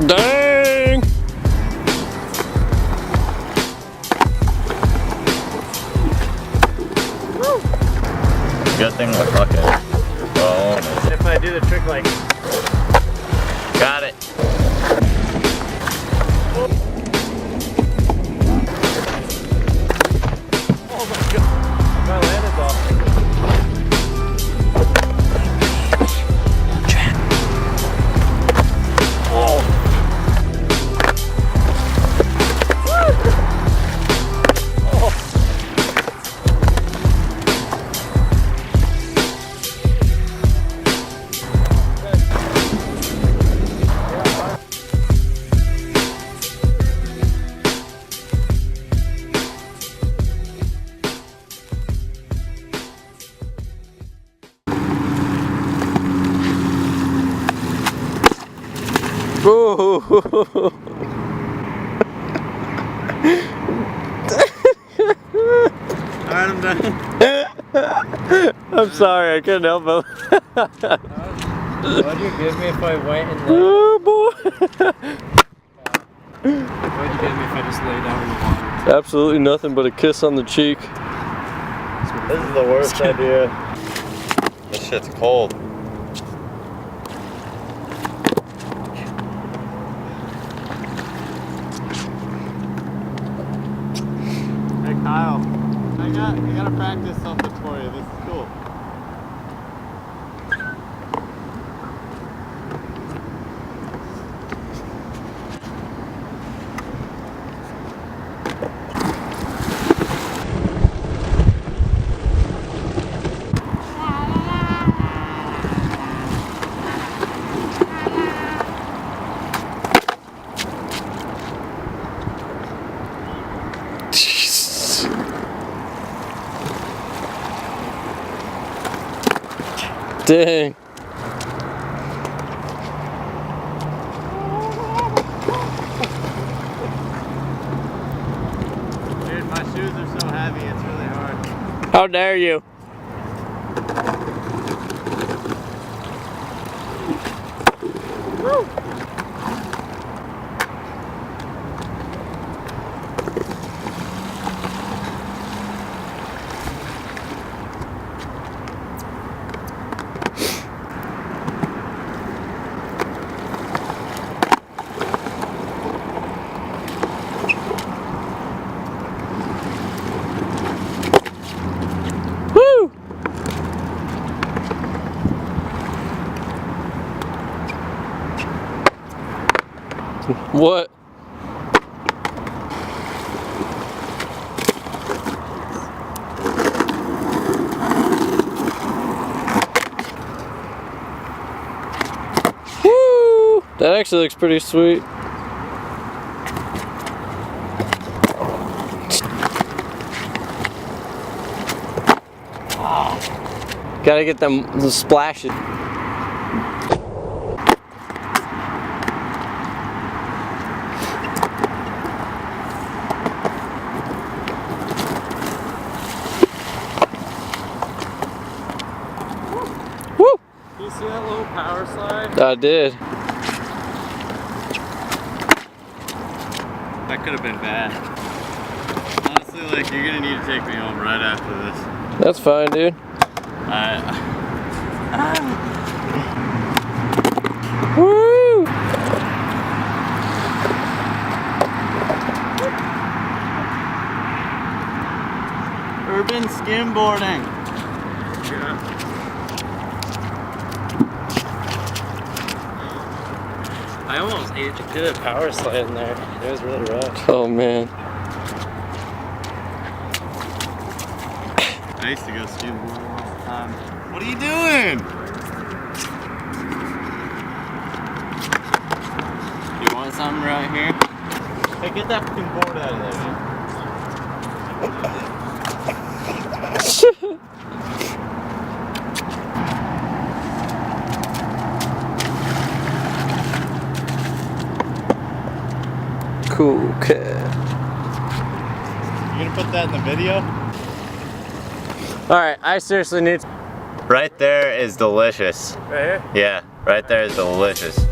Dang! Good thing we're fucking. Oh. If I do the trick like. Got it. Oh my god. My landed off. Ooh. Alright, I'm done. I'm sorry, I couldn't help it. What'd you give me if I went and Oh boy. What'd you give me if I just lay down in the water? Absolutely nothing but a kiss on the cheek. This is the worst idea. This shit's cold. Hey Kyle, I gotta practice something for you. This is cool. Dang. Dude, my shoes are so heavy, it's really hard. How dare you? Woo! Woo! What? Woo! That actually looks pretty sweet. Gotta get the splashes. Woo! You see that little power slide? I did. That could have been bad. Honestly, like, you're gonna need to take me home right after this. That's fine, dude. Woo! Urban skimboarding. Yeah. I almost did a power slide in there. It was really rough. Oh man. I used to go skimboarding all the time. What are you doing? You want something right here? Hey, get that fucking board out of there, man. Cool cat. You gonna put that in the video? Alright, I seriously need. Right there is delicious. Right here? Yeah, right there is delicious.